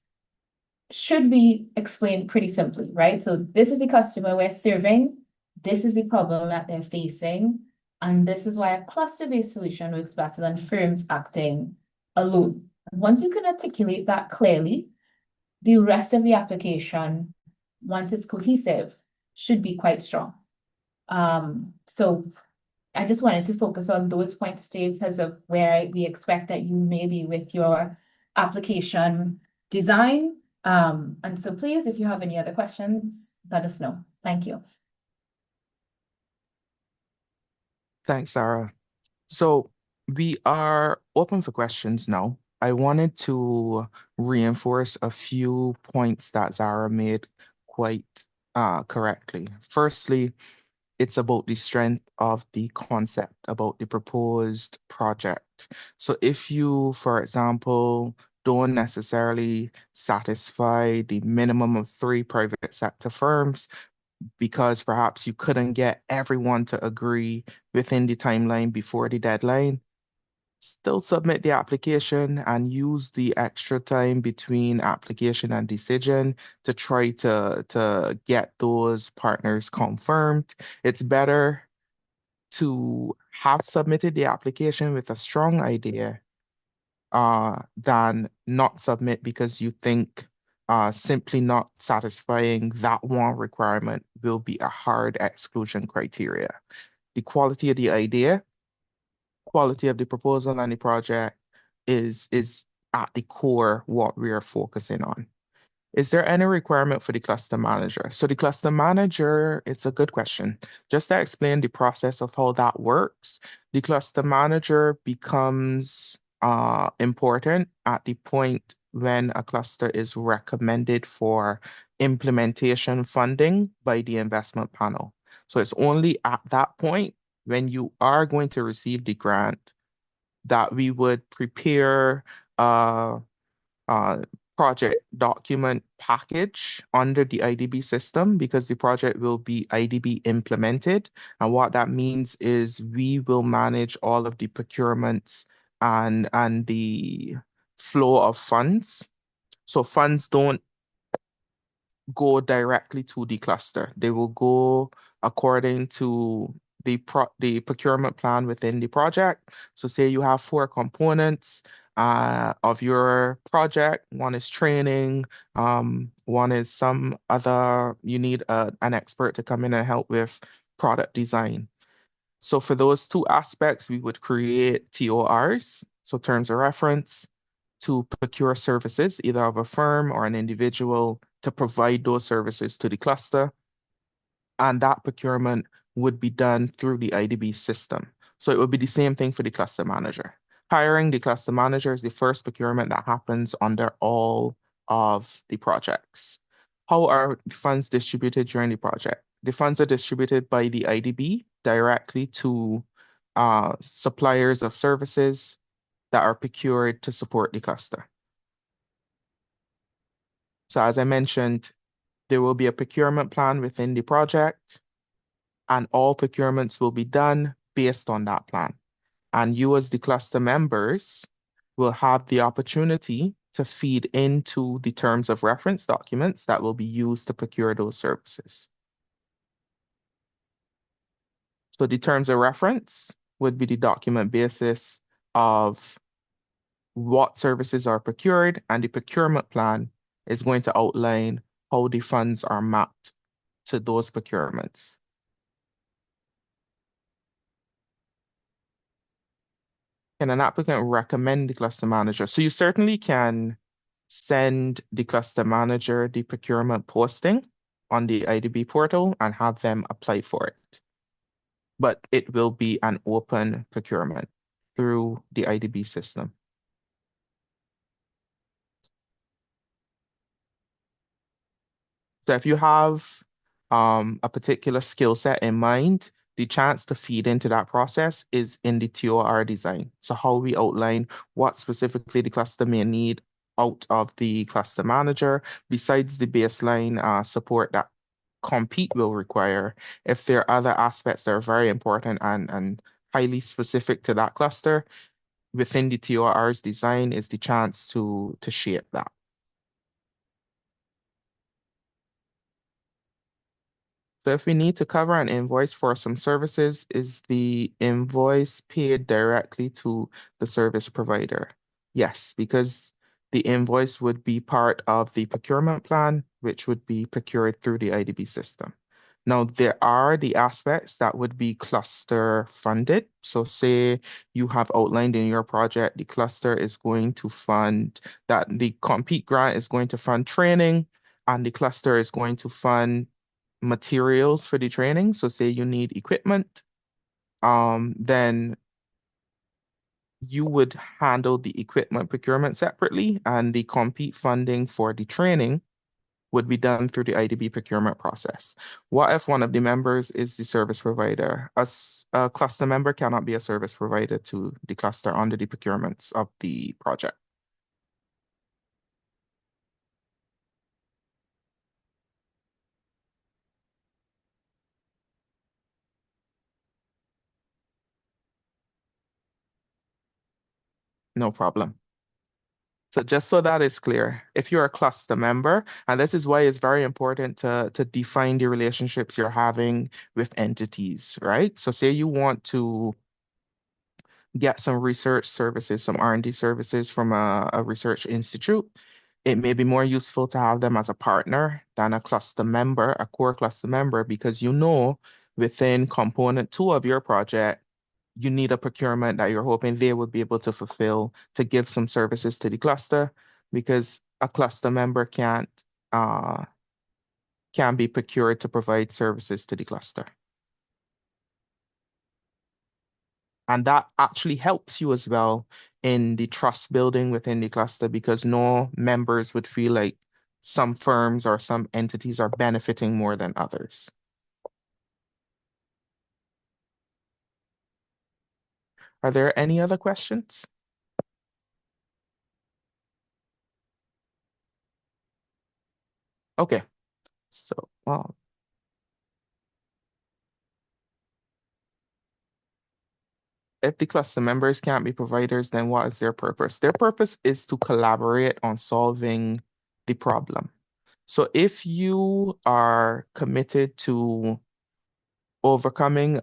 D: should be explained pretty simply, right? So this is the customer we're serving, this is the problem that they're facing, and this is why a cluster-based solution works better than firms acting alone. Once you can articulate that clearly, the rest of the application, once it's cohesive, should be quite strong. So I just wanted to focus on those points, Dave, because of where we expect that you may be with your application design. And so please, if you have any other questions, let us know. Thank you.
C: Thanks, Sarah. So we are open for questions now. I wanted to reinforce a few points that Zara made quite correctly. Firstly, it's about the strength of the concept, about the proposed project. So if you, for example, don't necessarily satisfy the minimum of 3 private sector firms, because perhaps you couldn't get everyone to agree within the timeline before the deadline, still submit the application and use the extra time between application and decision to try to get those partners confirmed. It's better to have submitted the application with a strong idea than not submit because you think simply not satisfying that one requirement will be a hard exclusion criteria. The quality of the idea, quality of the proposal and the project is at the core what we are focusing on. Is there any requirement for the cluster manager? So the cluster manager, it's a good question. Just to explain the process of how that works, the cluster manager becomes important at the point when a cluster is recommended for implementation funding by the investment panel. So it's only at that point when you are going to receive the grant that we would prepare a project document package under the IDB system, because the project will be IDB implemented. And what that means is we will manage all of the procurements and the flow of funds. So funds don't go directly to the cluster. They will go according to the procurement plan within the project. So say you have 4 components of your project. One is training, one is some other, you need an expert to come in and help with product design. So for those 2 aspects, we would create TORs, so terms of reference, to procure services, either of a firm or an individual to provide those services to the cluster, and that procurement would be done through the IDB system. So it would be the same thing for the cluster manager. Hiring the cluster manager is the first procurement that happens under all of the projects. How are the funds distributed during the project? The funds are distributed by the IDB directly to suppliers of services that are procured to support the cluster. So as I mentioned, there will be a procurement plan within the project, and all procurements will be done based on that plan. And you as the cluster members will have the opportunity to feed into the terms of reference documents that will be used to procure those services. So the terms of reference would be the document basis of what services are procured, and the procurement plan is going to outline how the funds are mapped to those procurements. Can an applicant recommend the cluster manager? So you certainly can send the cluster manager the procurement posting on the IDB portal and have them apply for it. But it will be an open procurement through the IDB system. So if you have a particular skill set in mind, the chance to feed into that process is in the TOR design. So how we outline what specifically the cluster may need out of the cluster manager, besides the baseline support that Compete will require. If there are other aspects that are very important and highly specific to that cluster, within the TOR's design is the chance to shape that. So if we need to cover an invoice for some services, is the invoice paid directly to the service provider? Yes, because the invoice would be part of the procurement plan, which would be procured through the IDB system. Now, there are the aspects that would be cluster funded. So say you have outlined in your project, the cluster is going to fund that, the Compete grant is going to fund training, and the cluster is going to fund materials for the training. So say you need equipment, then you would handle the equipment procurement separately, and the Compete funding for the training would be done through the IDB procurement process. What if one of the members is the service provider? As a cluster member cannot be a service provider to the cluster under the procurements of the project. No problem. So just so that is clear, if you're a cluster member, and this is why it's very important to define the relationships you're having with entities, right? So say you want to get some research services, some R&D services from a research institute, it may be more useful to have them as a partner than a cluster member, a core cluster member, because you know within component 2 of your project, you need a procurement that you're hoping they would be able to fulfill to give some services to the cluster, because a cluster member can be procured to provide services to the cluster. And that actually helps you as well in the trust building within the cluster, because no members would feel like some firms or some entities are benefiting more than others. Are there any other questions? Okay, so if the cluster members can't be providers, then what is their purpose? Their purpose is to collaborate on solving the problem. So if you are committed to overcoming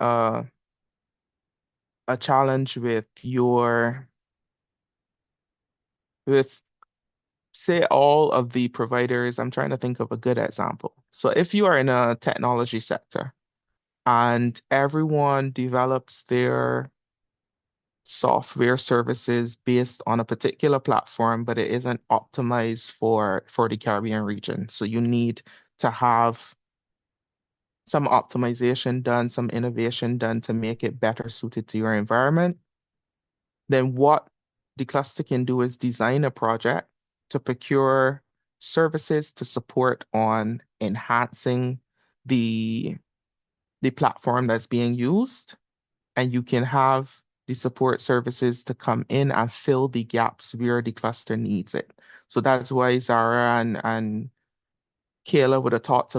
C: a challenge with say all of the providers, I'm trying to think of a good example. So if you are in a technology sector and everyone develops their software services based on a particular platform, but it isn't optimized for the Caribbean region. So you need to have some optimization done, some innovation done to make it better suited to your environment. Then what the cluster can do is design a project to procure services to support on enhancing the platform that's being used, and you can have the support services to come in and fill the gaps where the cluster needs it. So that's why Zara and Kayla would have talked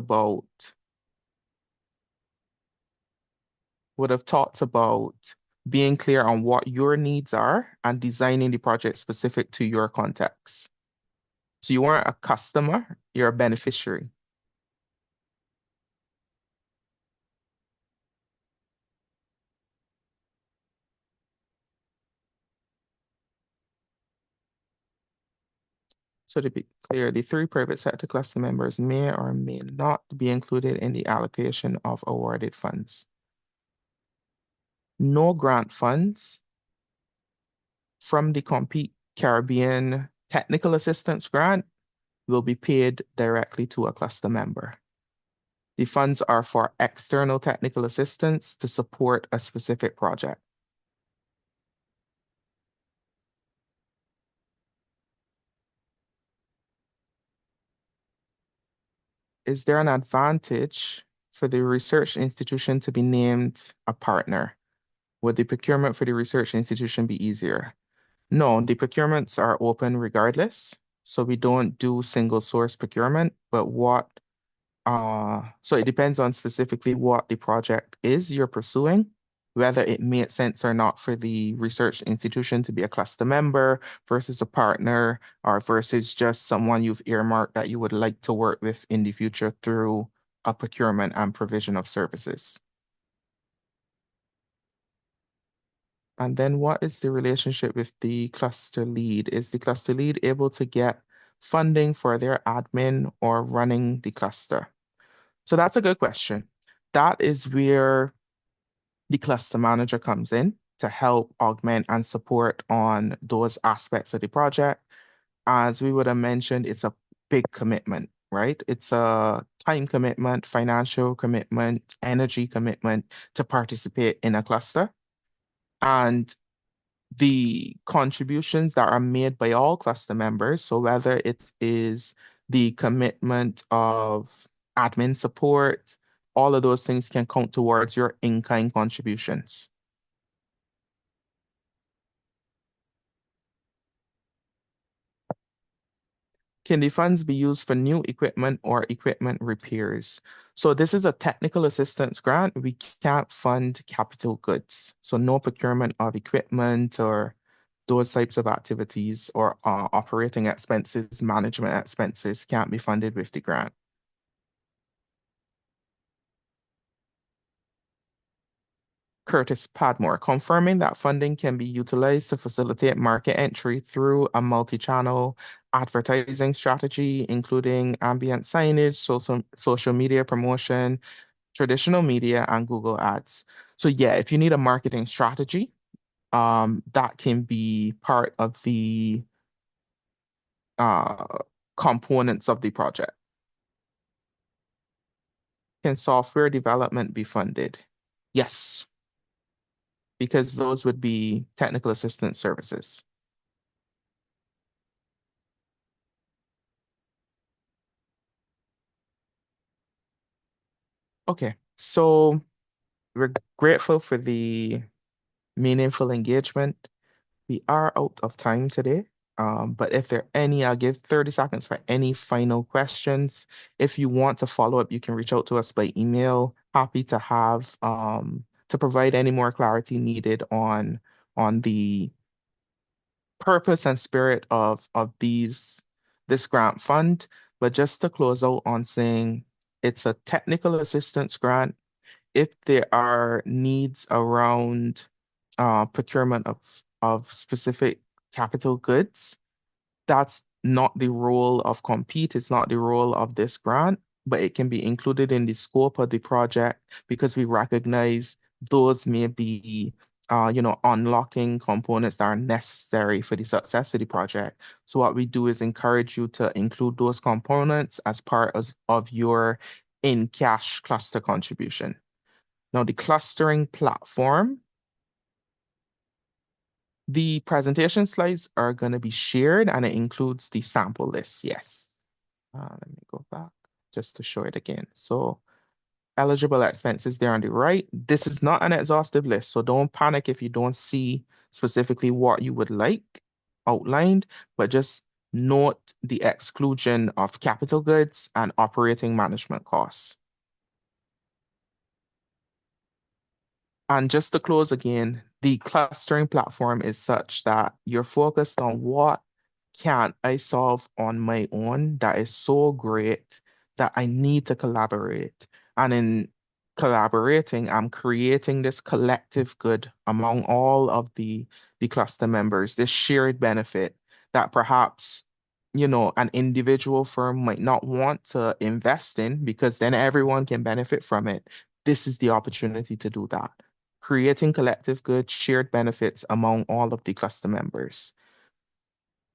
C: about being clear on what your needs are and designing the project specific to your context. So you aren't a customer, you're a beneficiary. So to be clear, the 3 private sector cluster members may or may not be included in the allocation of awarded funds. No grant funds from the Compete Caribbean Technical Assistance Grant will be paid directly to a cluster member. The funds are for external technical assistance to support a specific project. Is there an advantage for the research institution to be named a partner? Would the procurement for the research institution be easier? No, the procurements are open regardless. So we don't do single source procurement, but so it depends on specifically what the project is you're pursuing, whether it makes sense or not for the research institution to be a cluster member versus a partner, or versus just someone you've earmarked that you would like to work with in the future through a procurement and provision of services. And then what is the relationship with the cluster lead? Is the cluster lead able to get funding for their admin or running the cluster? So that's a good question. That is where the cluster manager comes in to help augment and support on those aspects of the project. As we would have mentioned, it's a big commitment, right? It's a time commitment, financial commitment, energy commitment to participate in a cluster. And the contributions that are made by all cluster members, so whether it is the commitment of admin support, all of those things can count towards your in-kind contributions. Can the funds be used for new equipment or equipment repairs? So this is a technical assistance grant. We can't fund capital goods. So no procurement of equipment or those types of activities, or operating expenses, management expenses can't be funded with the grant. Curtis Padmore, confirming that funding can be utilized to facilitate market entry through a multi-channel advertising strategy, including ambient signage, social media promotion, traditional media, and Google Ads. So yeah, if you need a marketing strategy, that can be part of the components of the project. Can software development be funded? Yes, because those would be technical assistance services. Okay, so we're grateful for the meaningful engagement. We are out of time today, but if there are any, I'll give 30 seconds for any final questions. If you want to follow up, you can reach out to us by email. Happy to have to provide any more clarity needed on the purpose and spirit of this grant fund. But just to close out on saying it's a technical assistance grant. If there are needs around procurement of specific capital goods, that's not the role of Compete, it's not the role of this grant, but it can be included in the scope of the project because we recognize those may be unlocking components that are necessary for the success of the project. So what we do is encourage you to include those components as part of your in-cash cluster contribution. Now, the clustering platform, the presentation slides are going to be shared and it includes the sample list. Yes. Let me go back just to show it again. So eligible expenses there on the right. This is not an exhaustive list, so don't panic if you don't see specifically what you would like outlined, but just note the exclusion of capital goods and operating management costs. And just to close again, the clustering platform is such that you're focused on what can I solve on my own that is so great that I need to collaborate. And in collaborating, I'm creating this collective good among all of the cluster members, this shared benefit that perhaps, an individual firm might not want to invest in because then everyone can benefit from it. This is the opportunity to do that. Creating collective good, shared benefits among all of the cluster members.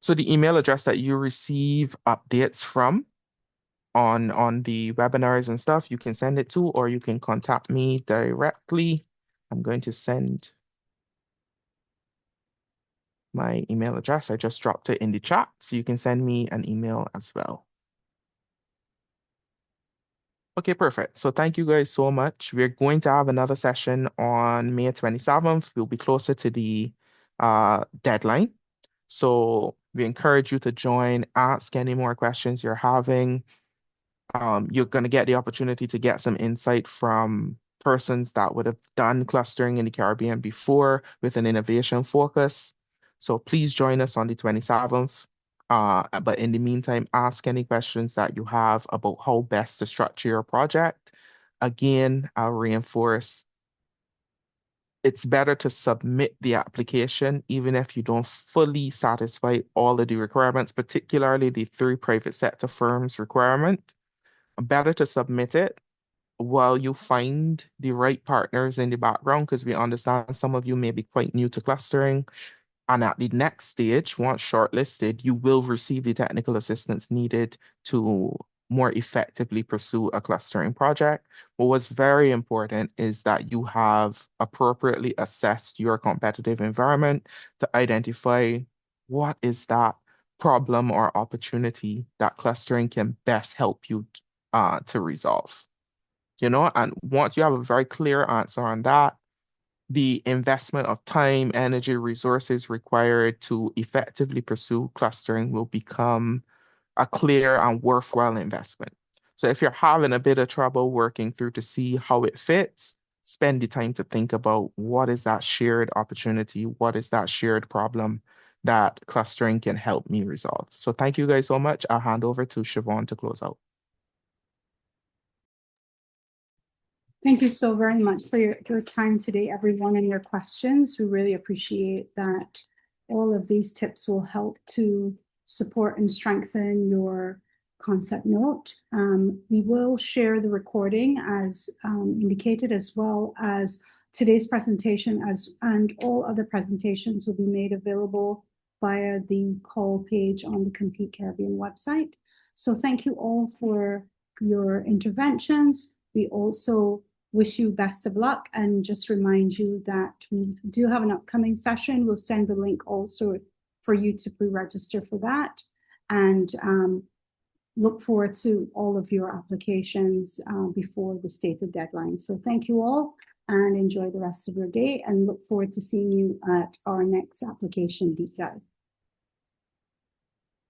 C: So the email address that you receive updates from on the webinars and stuff, you can send it to, or you can contact me directly. I'm going to send my email address. I just dropped it in the chat, so you can send me an email as well. Okay, perfect. So thank you guys so much. We're going to have another session on May 27th. We'll be closer to the deadline. So we encourage you to join, ask any more questions you're having. You're going to get the opportunity to get some insight from persons that would have done clustering in the Caribbean before with an innovation focus. So please join us on the 27th. But in the meantime, ask any questions that you have about how best to structure your project. Again, I'll reinforce, it's better to submit the application even if you don't fully satisfy all of the requirements, particularly the 3 private sector firms requirement. Better to submit it while you find the right partners in the background, because we understand some of you may be quite new to clustering. And at the next stage, once shortlisted, you will receive the technical assistance needed to more effectively pursue a clustering project. But what's very important is that you have appropriately assessed your competitive environment to identify what is that problem or opportunity that clustering can best help you to resolve. And once you have a very clear answer on that, the investment of time, energy, resources required to effectively pursue clustering will become a clear and worthwhile investment. So if you're having a bit of trouble working through to see how it fits, spend the time to think about what is that shared opportunity, what is that shared problem that clustering can help me resolve. So thank you guys so much. I'll hand over to Siobhan to close out.
A: Thank you so very much for your time today, everyone, and your questions. We really appreciate that. All of these tips will help to support and strengthen your concept note. We will share the recording as indicated, as well as today's presentation and all other presentations will be made available via the call page on the Compete Caribbean website. So thank you all for your interventions. We also wish you best of luck and just remind you that we do have an upcoming session. We'll send the link also for you to pre-register for that, and look forward to all of your applications before the stated deadline. So thank you all and enjoy the rest of your day, and look forward to seeing you at our next application deep dive.